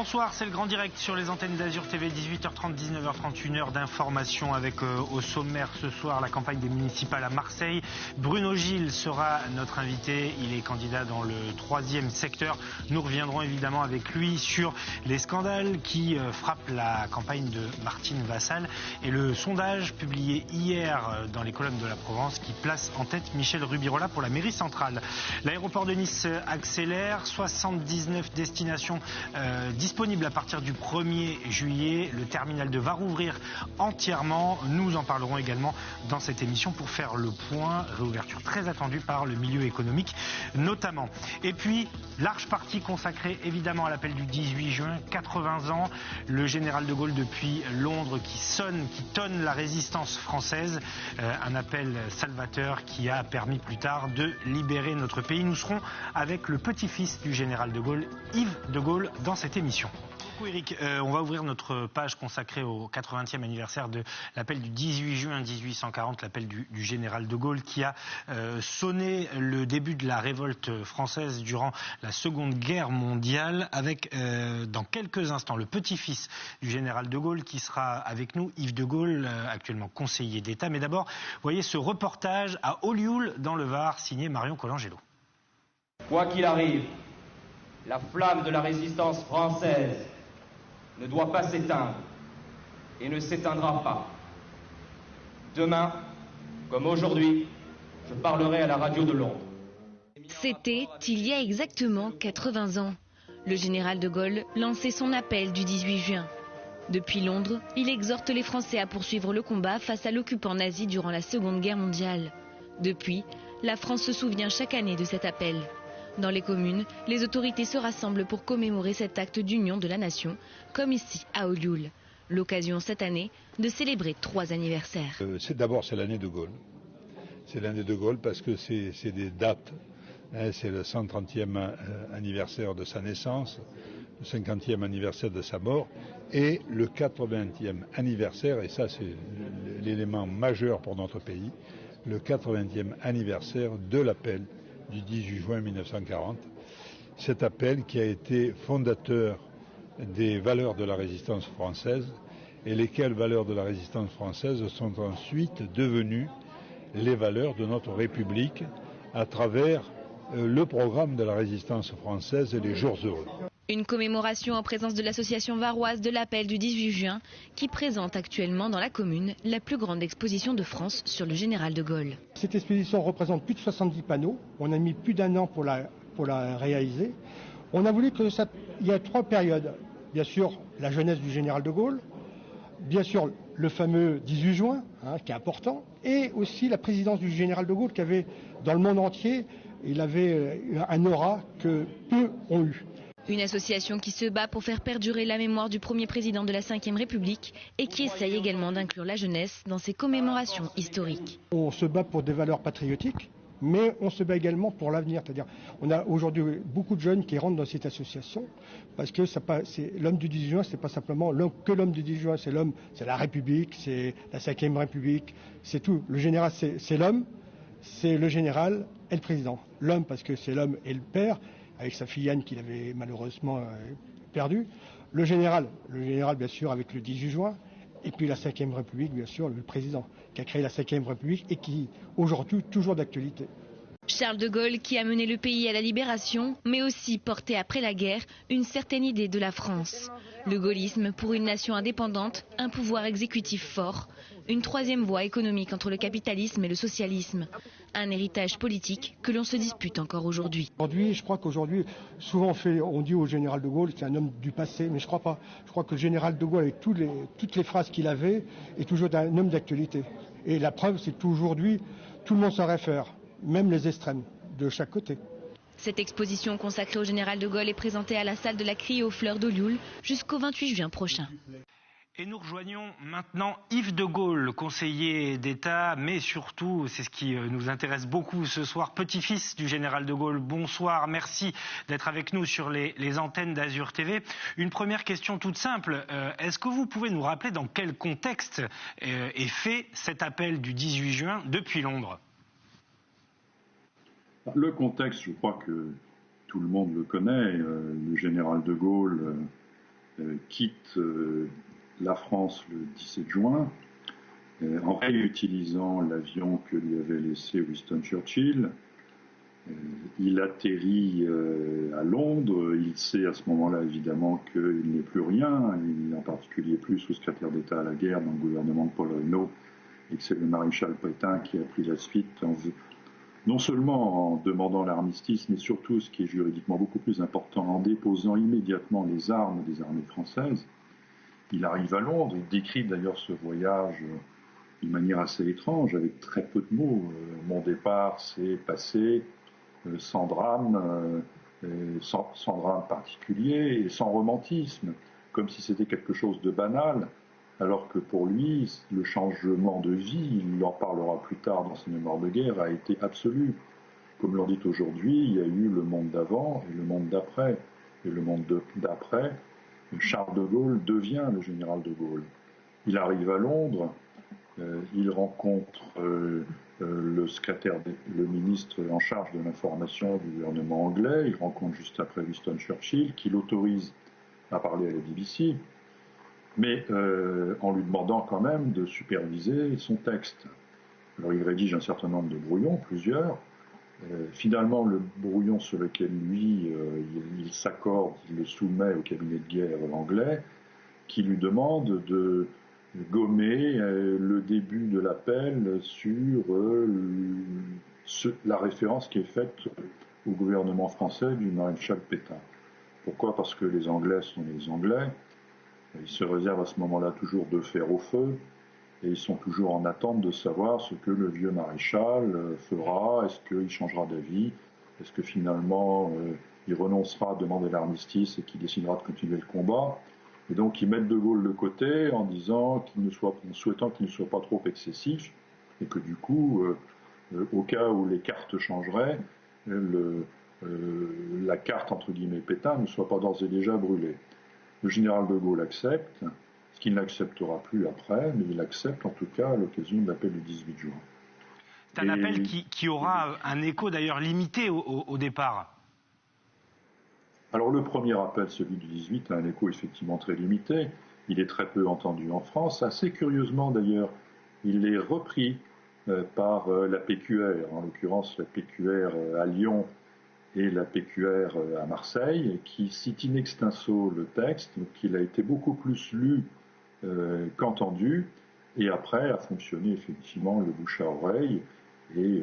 Bonsoir, c'est le grand direct sur les antennes d'Azur TV, 18h30, 19h30, 1 heure d'information avec au sommaire ce soir la campagne des municipales à Marseille. Bruno Gilles sera notre invité, il est candidat dans le 3e secteur. Nous reviendrons évidemment avec lui sur les scandales qui frappent la campagne de Martine Vassal et le sondage publié hier dans les colonnes de la Provence qui place en tête Michel Rubirola pour la mairie centrale. L'aéroport de Nice accélère, 79 destinations disponible à partir du 1er juillet. Le terminal de va rouvrir entièrement. Nous en parlerons également dans cette émission pour faire le point. Réouverture très attendue par le milieu économique notamment. Et puis, large partie consacrée évidemment à l'appel du 18 juin, 80 ans. Le général de Gaulle depuis Londres qui tonne la résistance française. Un appel salvateur qui a permis plus tard de libérer notre pays. Nous serons avec le petit-fils du général de Gaulle, Yves de Gaulle, dans cette émission. Beaucoup Eric, on va ouvrir notre page consacrée au 80e anniversaire de l'appel du 18 juin 1840, l'appel du général de Gaulle qui a sonné le début de la révolte française durant la Seconde Guerre mondiale avec dans quelques instants le petit-fils du général de Gaulle qui sera avec nous, Yves de Gaulle, actuellement conseiller d'État. Mais d'abord, vous voyez ce reportage à Olioul dans le Var, signé Marion Colangelo. Quoi qu'il arrive, la flamme de la résistance française ne doit pas s'éteindre et ne s'éteindra pas. Demain, comme aujourd'hui, je parlerai à la radio de Londres. C'était il y a exactement 80 ans. Le général de Gaulle lançait son appel du 18 juin. Depuis Londres, il exhorte les Français à poursuivre le combat face à l'occupant nazi durant la Seconde Guerre mondiale. Depuis, la France se souvient chaque année de cet appel. Dans les communes, les autorités se rassemblent pour commémorer cet acte d'union de la nation, comme ici à Olioul. L'occasion cette année de célébrer 3 anniversaires. D'abord, c'est l'année de Gaulle. C'est l'année de Gaulle parce que c'est des dates. C'est le 130e anniversaire de sa naissance, le 50e anniversaire de sa mort et le 80e anniversaire, et ça c'est l'élément majeur pour notre pays, le 80e anniversaire de l'appel du 18 juin 1940, cet appel qui a été fondateur des valeurs de la résistance française et lesquelles valeurs de la résistance française sont ensuite devenues les valeurs de notre République à travers le programme de la résistance française et les jours heureux. Une commémoration en présence de l'association varoise de l'appel du 18 juin qui présente actuellement dans la commune la plus grande exposition de France sur le général de Gaulle. Cette exposition représente plus de 70 panneaux. On a mis plus d'1 an pour la réaliser. On a voulu que ça... Il y a 3 périodes. Bien sûr, la jeunesse du général de Gaulle. Bien sûr, le fameux 18 juin, qui est important. Et aussi la présidence du général de Gaulle qui avait, dans le monde entier, il avait un aura que peu ont eu. Une association qui se bat pour faire perdurer la mémoire du premier président de la Ve République et qui essaye également d'inclure la jeunesse dans ses commémorations historiques. On se bat pour des valeurs patriotiques, mais on se bat également pour l'avenir. C'est-à-dire, on a aujourd'hui beaucoup de jeunes qui rentrent dans cette association parce que l'homme du 18 juin, c'est pas simplement l'homme du 18 juin, c'est l'homme, c'est la République, c'est la Ve République, c'est tout. Le général, c'est l'homme, c'est le général et le président. L'homme parce que c'est l'homme et le père, avec sa fille Anne qu'il avait malheureusement perdue. Le général bien sûr avec le 18 juin, et puis la Ve République bien sûr, le président qui a créé la Ve République et qui aujourd'hui toujours d'actualité. Charles de Gaulle qui a mené le pays à la libération, mais aussi porté après la guerre une certaine idée de la France. Le gaullisme pour une nation indépendante, un pouvoir exécutif fort, une 3e voie économique entre le capitalisme et le socialisme. Un héritage politique que l'on se dispute encore aujourd'hui. Aujourd'hui, je crois qu'aujourd'hui, souvent on dit au général de Gaulle c'est un homme du passé, mais je crois pas. Je crois que le général de Gaulle, avec toutes les phrases qu'il avait, est toujours un homme d'actualité. Et la preuve, c'est qu'aujourd'hui, tout le monde s'en réfère, même les extrêmes, de chaque côté. Cette exposition consacrée au général de Gaulle est présentée à la salle de la Criée aux Fleurs d'Olioul jusqu'au 28 juin prochain. Et nous rejoignons maintenant Yves de Gaulle, conseiller d'État, mais surtout, c'est ce qui nous intéresse beaucoup ce soir, petit-fils du général de Gaulle. Bonsoir, merci d'être avec nous sur les antennes d'Azur TV. Une première question toute simple, est-ce que vous pouvez nous rappeler dans quel contexte est fait cet appel du 18 juin depuis Londres ? Le contexte, je crois que tout le monde le connaît. Le général de Gaulle quitte la France le 17 juin en réutilisant l'avion que lui avait laissé Winston Churchill. Il atterrit à Londres, il sait à ce moment-là évidemment qu'il n'est plus rien, il n'est en particulier plus sous-secrétaire d'État à la guerre dans le gouvernement de Paul Reynaud, et que c'est le maréchal Pétain qui a pris la suite, non seulement en demandant l'armistice, mais surtout, ce qui est juridiquement beaucoup plus important, en déposant immédiatement les armes des armées françaises. Il arrive à Londres, il décrit d'ailleurs ce voyage d'une manière assez étrange, avec très peu de mots. Mon départ s'est passé sans drame, sans drame particulier et sans romantisme, comme si c'était quelque chose de banal, alors que pour lui, le changement de vie, il en parlera plus tard dans ses mémoires de guerre, a été absolu. Comme l'on dit aujourd'hui, il y a eu le monde d'avant et le monde d'après. Et le monde d'après, Charles de Gaulle devient le général de Gaulle. Il arrive à Londres, il rencontre le ministre en charge de l'information du gouvernement anglais, il rencontre juste après Winston Churchill, qui l'autorise à parler à la BBC, mais en lui demandant quand même de superviser son texte. Alors il rédige un certain nombre de brouillons, plusieurs. Finalement, le brouillon sur lequel lui, il s'accorde, il le soumet au cabinet de guerre anglais, qui lui demande de gommer le début de l'appel sur la référence qui est faite au gouvernement français du maréchal Pétain. Pourquoi ? Parce que les Anglais sont les Anglais. Ils se réservent à ce moment-là toujours de fer au feu et ils sont toujours en attente de savoir ce que le vieux maréchal fera. Est-ce qu'il changera d'avis ? Est-ce que finalement il renoncera à demander l'armistice et qu'il décidera de continuer le combat ? Et donc ils mettent De Gaulle de côté en disant en souhaitant qu'il ne soit pas trop excessif et que du coup, au cas où les cartes changeraient, la carte entre guillemets Pétain ne soit pas d'ores et déjà brûlée. Le général de Gaulle accepte, ce qu'il n'acceptera plus après, mais il accepte en tout cas à l'occasion de l'appel du 18 juin. C'est un appel qui aura un écho d'ailleurs limité au départ. Alors le premier appel, celui du 18, a un écho effectivement très limité. Il est très peu entendu en France. Assez curieusement d'ailleurs, il est repris par la PQR, en l'occurrence la PQR à Lyon et la PQR à Marseille, qui cite in extenso le texte, donc il a été beaucoup plus lu qu'entendu, et après a fonctionné effectivement le bouche à oreille, et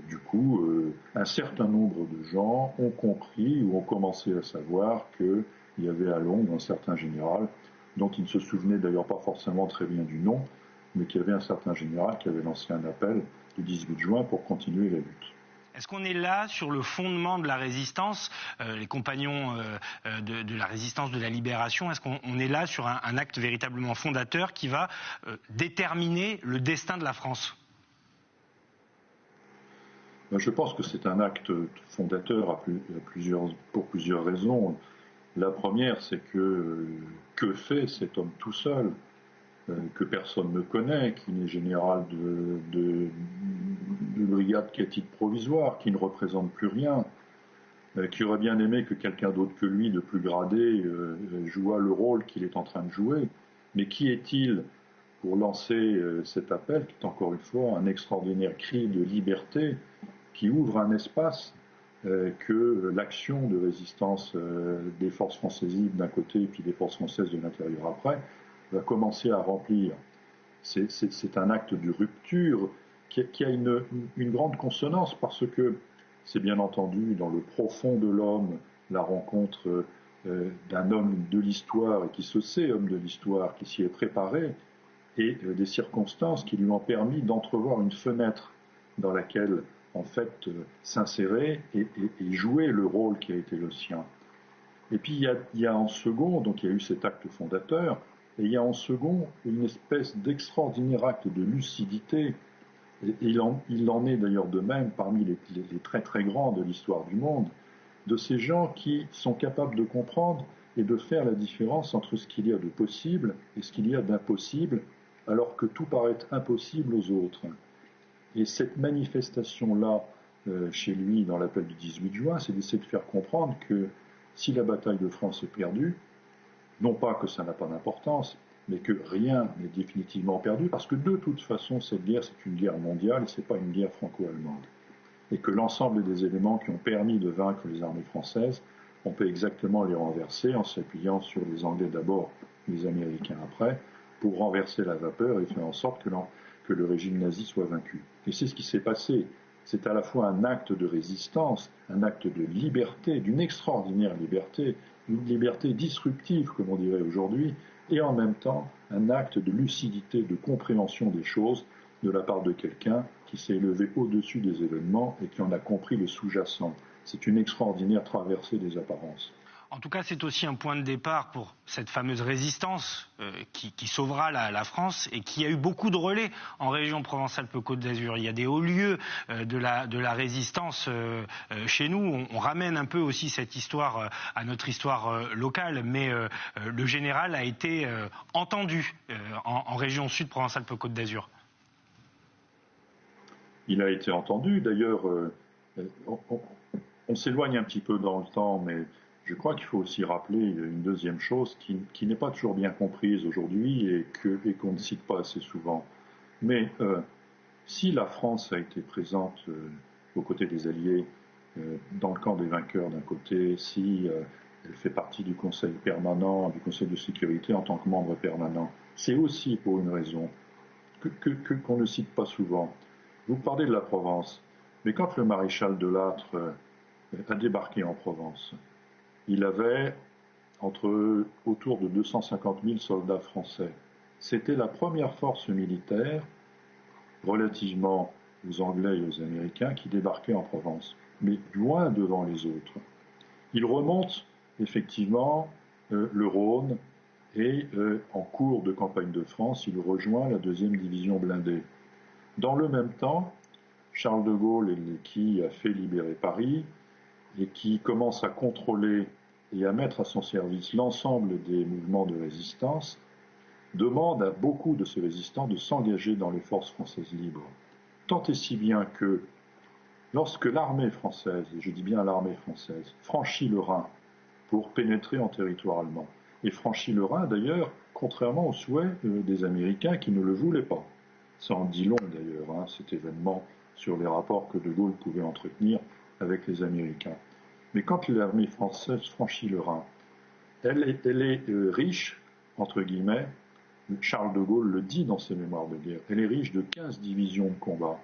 du coup, un certain nombre de gens ont compris ou ont commencé à savoir qu'il y avait à Londres un certain général, dont ils ne se souvenaient d'ailleurs pas forcément très bien du nom, mais qu'il y avait un certain général qui avait lancé un appel le 18 juin pour continuer la lutte. Est-ce qu'on est là sur le fondement de la résistance, les compagnons de la résistance de la libération? Est-ce qu'on est là sur un acte véritablement fondateur qui va déterminer le destin de la France? Je pense que c'est un acte fondateur pour plusieurs raisons. La première, c'est que fait cet homme tout seul, que personne ne connaît, qui n'est général de brigade qu'à titre provisoire, qui ne représente plus rien, qui aurait bien aimé que quelqu'un d'autre que lui, de plus gradé, jouât le rôle qu'il est en train de jouer. Mais qui est-il pour lancer cet appel, qui est encore une fois un extraordinaire cri de liberté, qui ouvre un espace que l'action de résistance des forces françaises d'un côté et puis des forces françaises de l'intérieur après va commencer à remplir. C'est un acte de rupture qui a une grande consonance parce que c'est bien entendu dans le profond de l'homme la rencontre d'un homme de l'histoire et qui se sait homme de l'histoire, qui s'y est préparé, et des circonstances qui lui ont permis d'entrevoir une fenêtre dans laquelle en fait s'insérer et jouer le rôle qui a été le sien. Et puis il y a en second, donc il y a eu cet acte fondateur, et il y a en second une espèce d'extraordinaire acte de lucidité, et il en est d'ailleurs de même parmi les très très grands de l'histoire du monde, de ces gens qui sont capables de comprendre et de faire la différence entre ce qu'il y a de possible et ce qu'il y a d'impossible, alors que tout paraît impossible aux autres. Et cette manifestation-là, chez lui, dans l'appel du 18 juin, c'est d'essayer de faire comprendre que si la bataille de France est perdue, Non pas que ça n'a pas d'importance, mais que rien n'est définitivement perdu, parce que de toute façon, cette guerre, c'est une guerre mondiale et ce n'est pas une guerre franco-allemande. Et que l'ensemble des éléments qui ont permis de vaincre les armées françaises, on peut exactement les renverser en s'appuyant sur les Anglais d'abord, les Américains après, pour renverser la vapeur et faire en sorte que le régime nazi soit vaincu. Et c'est ce qui s'est passé. C'est à la fois un acte de résistance, un acte de liberté, d'une extraordinaire liberté, une liberté disruptive, comme on dirait aujourd'hui, et en même temps un acte de lucidité, de compréhension des choses de la part de quelqu'un qui s'est élevé au-dessus des événements et qui en a compris le sous-jacent. C'est une extraordinaire traversée des apparences. En tout cas, c'est aussi un point de départ pour cette fameuse résistance qui sauvera la France et qui a eu beaucoup de relais en région Provence-Alpes-Côte d'Azur. Il y a des hauts lieux de la résistance chez nous. On ramène un peu aussi cette histoire à notre histoire locale, mais le général a été entendu en région sud Provence-Alpes-Côte d'Azur. Il a été entendu. D'ailleurs, on s'éloigne un petit peu dans le temps, mais je crois qu'il faut aussi rappeler une deuxième chose qui n'est pas toujours bien comprise aujourd'hui et qu'on ne cite pas assez souvent. Mais si la France a été présente aux côtés des Alliés, dans le camp des vainqueurs d'un côté, si elle fait partie du Conseil permanent, du Conseil de sécurité en tant que membre permanent, c'est aussi pour une raison qu'on ne cite pas souvent. Vous parlez de la Provence, mais quand le maréchal de Lattre a débarqué en Provence, il avait autour de 250 000 soldats français. C'était la première force militaire, relativement aux Anglais et aux Américains, qui débarquait en Provence, mais loin devant les autres. Il remonte effectivement le Rhône et en cours de campagne de France, il rejoint la 2e division blindée. Dans le même temps, Charles de Gaulle, qui a fait libérer Paris et qui commence à contrôler et à mettre à son service l'ensemble des mouvements de résistance, demande à beaucoup de ces résistants de s'engager dans les forces françaises libres. Tant et si bien que, lorsque l'armée française, et je dis bien l'armée française, franchit le Rhin pour pénétrer en territoire allemand, et franchit le Rhin d'ailleurs, contrairement aux souhaits des Américains qui ne le voulaient pas. Ça en dit long d'ailleurs, cet événement, sur les rapports que de Gaulle pouvait entretenir avec les Américains. Mais quand l'armée française franchit le Rhin, elle est riche, entre guillemets, Charles de Gaulle le dit dans ses mémoires de guerre, elle est riche de 15 divisions de combat.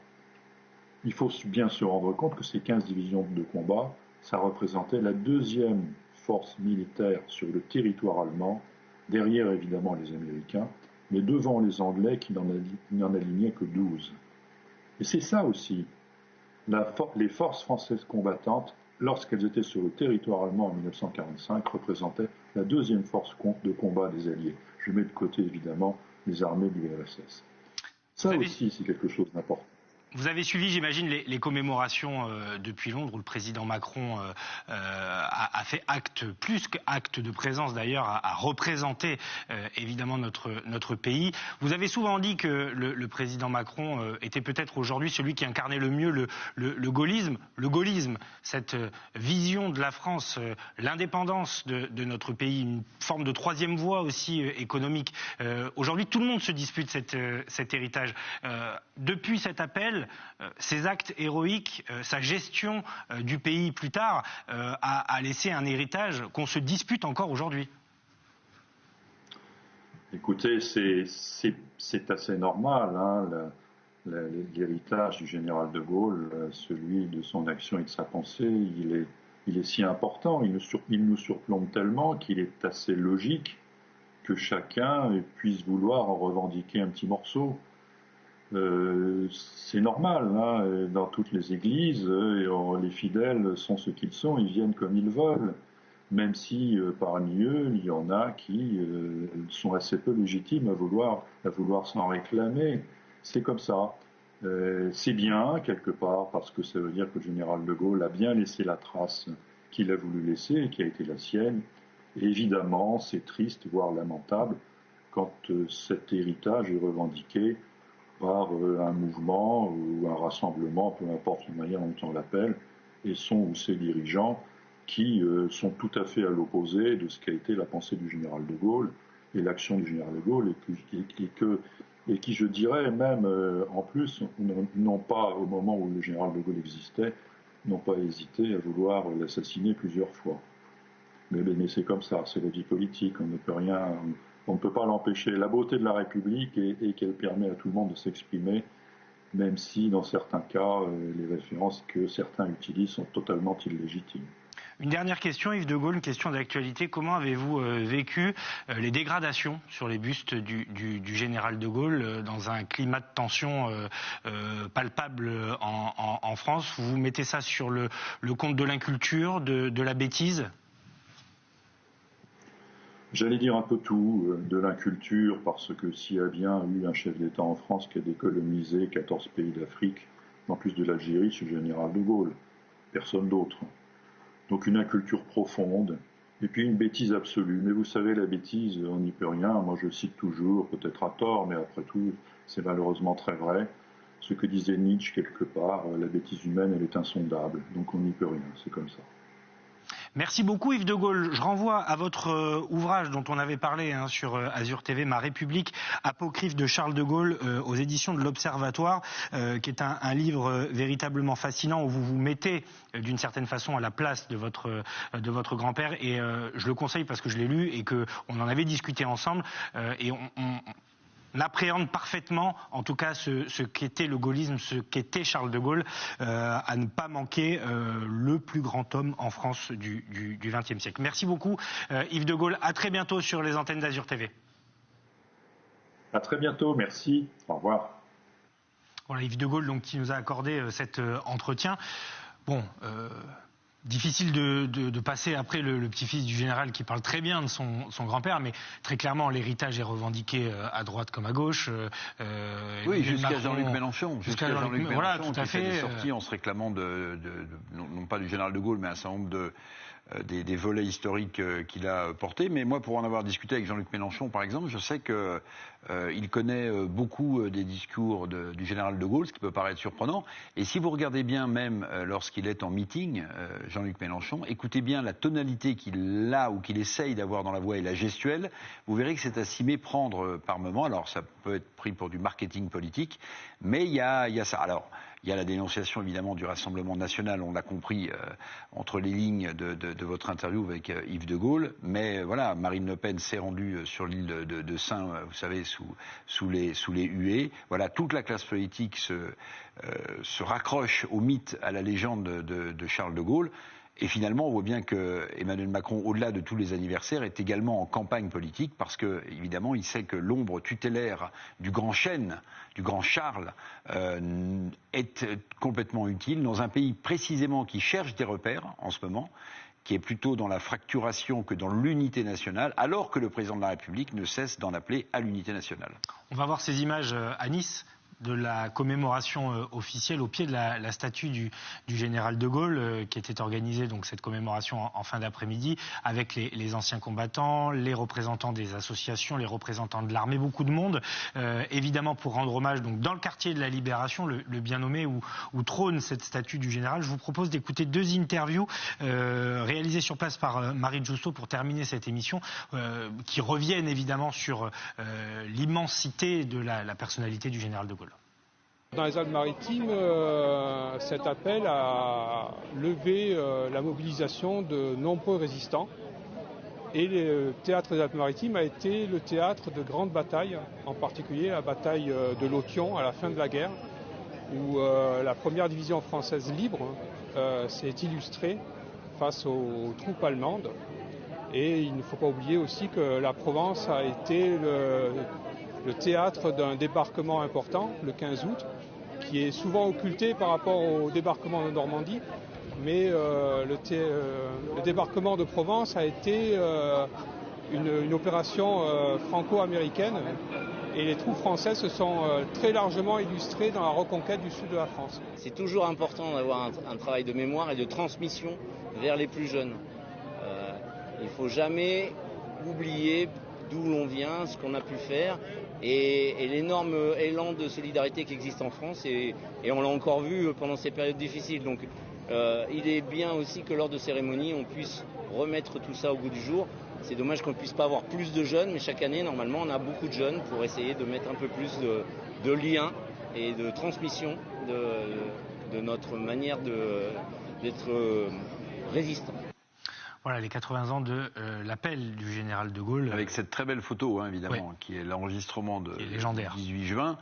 Il faut bien se rendre compte que ces 15 divisions de combat, ça représentait la 2e force militaire sur le territoire allemand, derrière évidemment les Américains, mais devant les Anglais qui n'en alignaient que 12. Et c'est ça aussi, les forces françaises combattantes, lorsqu'elles étaient sur le territoire allemand en 1945, représentaient la 2e force de combat des Alliés. Je mets de côté évidemment les armées de l'URSS. Ça aussi, c'est quelque chose d'important. Vous avez suivi, j'imagine, les commémorations depuis Londres où le président Macron a fait plus qu'acte de présence d'ailleurs, a représenté évidemment notre pays. Vous avez souvent dit que le président Macron était peut-être aujourd'hui celui qui incarnait le mieux le gaullisme. Le gaullisme, cette vision de la France, l'indépendance de notre pays, une forme de 3e voie aussi économique. Aujourd'hui, tout le monde se dispute cet héritage. Depuis cet appel, ces actes héroïques, sa gestion du pays plus tard a laissé un héritage qu'on se dispute encore aujourd'hui. Écoutez, c'est assez normal, l'héritage du général de Gaulle, celui de son action et de sa pensée, il est si important, il nous surplombe tellement qu'il est assez logique que chacun puisse vouloir en revendiquer un petit morceau. C'est normal, dans toutes les églises, les fidèles sont ce qu'ils sont, ils viennent comme ils veulent, même si parmi eux, il y en a qui sont assez peu légitimes à vouloir s'en réclamer. C'est comme ça. C'est bien, quelque part, parce que ça veut dire que le général de Gaulle a bien laissé la trace qu'il a voulu laisser et qui a été la sienne. Et évidemment, c'est triste, voire lamentable, quand cet héritage est revendiqué par un mouvement ou un rassemblement, peu importe la manière dont on l'appelle, et son ou ses dirigeants qui sont tout à fait à l'opposé de ce qu'a été la pensée du général de Gaulle et l'action du général de Gaulle, et qui, je dirais, même en plus, n'ont pas, au moment où le général de Gaulle existait, n'ont pas hésité à vouloir l'assassiner plusieurs fois. Mais c'est comme ça, c'est la vie politique, on ne peut rien, on ne peut pas l'empêcher. La beauté de la République est qu'elle permet à tout le monde de s'exprimer, même si, dans certains cas, les références que certains utilisent sont totalement illégitimes. Une dernière question, Yves de Gaulle, une question d'actualité. Comment avez-vous vécu les dégradations sur les bustes du général de Gaulle dans un climat de tension palpable en France? Vous mettez ça sur le compte de l'inculture, de la bêtise? J'allais dire un peu tout, de l'inculture, parce que s'il y a bien eu un chef d'État en France qui a décolonisé 14 pays d'Afrique, en plus de l'Algérie, c'est le général de Gaulle, personne d'autre. Donc une inculture profonde, et puis une bêtise absolue. Mais vous savez, la bêtise, on n'y peut rien. Moi, je cite toujours, peut-être à tort, mais après tout, c'est malheureusement très vrai, ce que disait Nietzsche quelque part, la bêtise humaine, elle est insondable. Donc on n'y peut rien, c'est comme ça. Merci beaucoup Yves de Gaulle. Je renvoie à votre ouvrage dont on avait parlé sur Azur TV, Ma République, apocryphe de Charles de Gaulle, aux éditions de l'Observatoire, qui est un livre véritablement fascinant où vous vous mettez d'une certaine façon à la place de votre grand-père. Et je le conseille parce que je l'ai lu et qu'on en avait discuté ensemble. Et on appréhende parfaitement, en tout cas, ce qu'était le gaullisme, ce qu'était Charles de Gaulle, à ne pas manquer le plus grand homme en France du XXe siècle. Merci beaucoup, Yves de Gaulle. À très bientôt sur les antennes d'Azur TV. À très bientôt, merci. Au revoir. Voilà, Yves de Gaulle donc, qui nous a accordé cet entretien. Bon. Difficile de passer après le petit-fils du général qui parle très bien de son grand-père, mais très clairement l'héritage est revendiqué à droite comme à gauche. Oui, jusqu'à Jean-Luc Mélenchon. Jusqu'à Jean-Luc Mélenchon, voilà, tout à fait. Qui est sorti en se réclamant non pas du général de Gaulle, mais un certain nombre des volets historiques qu'il a portés. Mais moi, pour en avoir discuté avec Jean-Luc Mélenchon, par exemple, je sais qu'il connaît beaucoup des discours du général de Gaulle, ce qui peut paraître surprenant. Et si vous regardez bien, même lorsqu'il est en meeting, Jean-Luc Mélenchon, écoutez bien la tonalité qu'il a ou qu'il essaye d'avoir dans la voix et la gestuelle, vous verrez que c'est à s'y méprendre par moment. Alors, ça peut être pris pour du marketing politique, mais il y a ça. Alors, il y a la dénonciation évidemment du Rassemblement national, on l'a compris entre les lignes de votre interview avec Yves de Gaulle, mais voilà, Marine Le Pen s'est rendue sur l'île de Saint, vous savez, sous les huées. Voilà, toute la classe politique se raccroche au mythe, à la légende de Charles de Gaulle. Et finalement, on voit bien que Emmanuel Macron, au-delà de tous les anniversaires, est également en campagne politique parce que, évidemment, il sait que l'ombre tutélaire du grand chêne, du grand Charles, est complètement utile dans un pays précisément qui cherche des repères en ce moment, qui est plutôt dans la fracturation que dans l'unité nationale, alors que le président de la République ne cesse d'en appeler à l'unité nationale. On va voir ces images à Nice de la commémoration officielle au pied de la statue du général de Gaulle, qui était organisée, donc cette commémoration en fin d'après-midi, avec les anciens combattants, les représentants des associations, les représentants de l'armée, beaucoup de monde, évidemment pour rendre hommage donc dans le quartier de la Libération, le bien nommé où trône cette statue du général. Je vous propose d'écouter deux interviews réalisées sur place par Marie Giusto pour terminer cette émission, qui reviennent évidemment sur l'immensité de la personnalité du général de Gaulle. Dans les Alpes-Maritimes, cet appel a levé la mobilisation de nombreux résistants. Et le théâtre des Alpes-Maritimes a été le théâtre de grandes batailles, en particulier la bataille de Lotion à la fin de la guerre, où la première division française libre s'est illustrée face aux troupes allemandes. Et il ne faut pas oublier aussi que la Provence a été le théâtre d'un débarquement important, le 15 août, qui est souvent occulté par rapport au débarquement de Normandie. Mais le débarquement de Provence a été une opération franco-américaine et les troupes françaises se sont très largement illustrées dans la reconquête du sud de la France. C'est toujours important d'avoir un travail de mémoire et de transmission vers les plus jeunes. Il ne faut jamais oublier d'où l'on vient, ce qu'on a pu faire et l'énorme élan de solidarité qui existe en France et on l'a encore vu pendant ces périodes difficiles. Donc Il est bien aussi que lors de cérémonies, on puisse remettre tout ça au goût du jour. C'est dommage qu'on ne puisse pas avoir plus de jeunes, mais chaque année, normalement, on a beaucoup de jeunes pour essayer de mettre un peu plus de liens et de transmission de notre manière d'être résistant. Voilà les 80 ans de l'appel du général de Gaulle. Avec cette très belle photo, hein, évidemment, qui est l'enregistrement du 18 juin.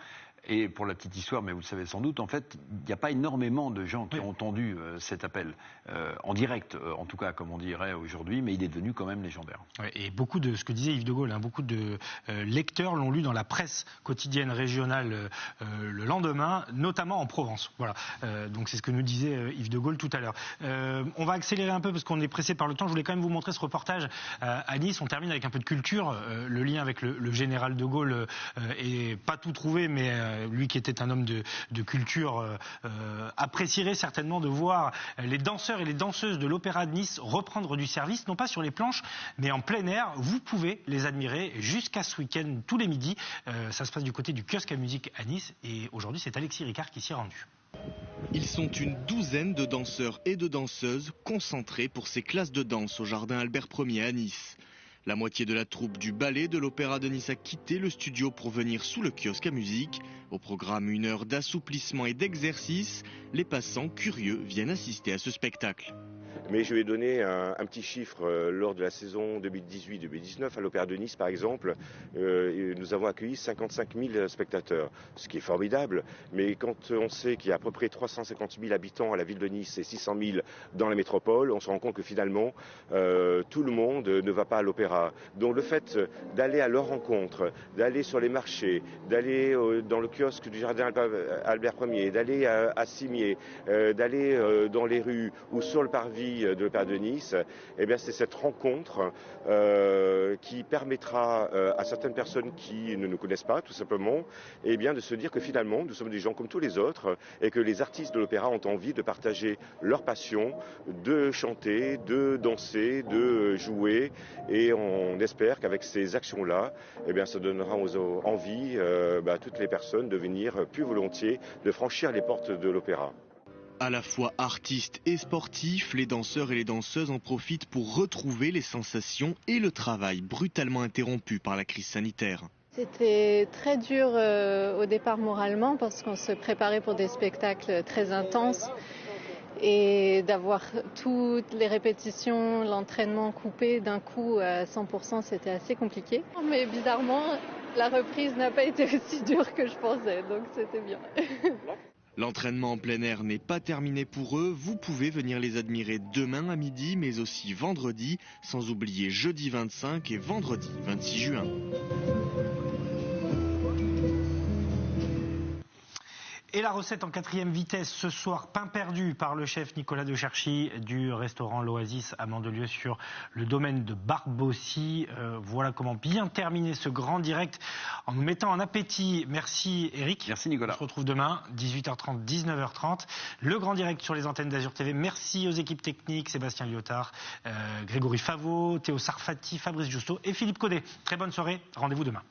Et pour la petite histoire, mais vous le savez sans doute, en fait, il n'y a pas énormément de gens qui ont entendu cet appel, en direct, en tout cas, comme on dirait aujourd'hui, mais il est devenu quand même légendaire. Ouais, et beaucoup de ce que disait Yves de Gaulle, hein, beaucoup de lecteurs l'ont lu dans la presse quotidienne régionale le lendemain, notamment en Provence. Voilà. Donc c'est ce que nous disait Yves de Gaulle tout à l'heure. On va accélérer un peu parce qu'on est pressé par le temps. Je voulais quand même vous montrer ce reportage à Nice. On termine avec un peu de culture. Le lien avec le général de Gaulle est pas tout trouvé, mais lui qui était un homme de culture apprécierait certainement de voir les danseurs et les danseuses de l'Opéra de Nice reprendre du service, non pas sur les planches, mais en plein air. Vous pouvez les admirer jusqu'à ce week-end, tous les midis. Ça se passe du côté du kiosque à musique à Nice. Et aujourd'hui, c'est Alexis Ricard qui s'y est rendu. Ils sont une douzaine de danseurs et de danseuses concentrés pour ces classes de danse au jardin Albert Ier à Nice. La moitié de la troupe du ballet de l'Opéra de Nice a quitté le studio pour venir sous le kiosque à musique. Au programme, 1 heure d'assouplissement et d'exercice. Les passants curieux viennent assister à ce spectacle. Mais je vais donner un petit chiffre. Lors de la saison 2018-2019 à l'Opéra de Nice par exemple, nous avons accueilli 55 000 spectateurs, ce qui est formidable. Mais quand on sait qu'il y a à peu près 350 000 habitants à la ville de Nice et 600 000 dans la métropole, on se rend compte que finalement tout le monde ne va pas à l'opéra. Donc le fait d'aller à leur rencontre, d'aller sur les marchés, d'aller dans le kiosque du jardin Albert Ier, d'aller à Cimiez, d'aller dans les rues ou sur le parvis de l'Opéra de Nice, eh bien c'est cette rencontre qui permettra à certaines personnes qui ne nous connaissent pas, tout simplement, eh bien de se dire que finalement nous sommes des gens comme tous les autres et que les artistes de l'opéra ont envie de partager leur passion, de chanter, de danser, de jouer, et on espère qu'avec ces actions-là, eh bien ça donnera envie à toutes les personnes de venir plus volontiers, de franchir les portes de l'opéra. À la fois artistes et sportifs, les danseurs et les danseuses en profitent pour retrouver les sensations et le travail brutalement interrompu par la crise sanitaire. C'était très dur au départ moralement parce qu'on se préparait pour des spectacles très intenses et d'avoir toutes les répétitions, l'entraînement coupé d'un coup à 100%, c'était assez compliqué. Mais bizarrement, la reprise n'a pas été aussi dure que je pensais, donc c'était bien. L'entraînement en plein air n'est pas terminé pour eux. Vous pouvez venir les admirer demain à midi, mais aussi vendredi, sans oublier jeudi 25 et vendredi 26 juin. Et la recette en 4e vitesse ce soir, pain perdu par le chef Nicolas de Cherchy du restaurant L'Oasis à Mandelieu sur le domaine de Barbossy. Voilà comment bien terminer ce grand direct en nous mettant en appétit. Merci Eric. Merci Nicolas. On se retrouve demain, 18h30, 19h30. Le grand direct sur les antennes d'Azur TV. Merci aux équipes techniques, Sébastien Lyotard, Grégory Favot, Théo Sarfati, Fabrice Justo et Philippe Caudet. Très bonne soirée, rendez-vous demain.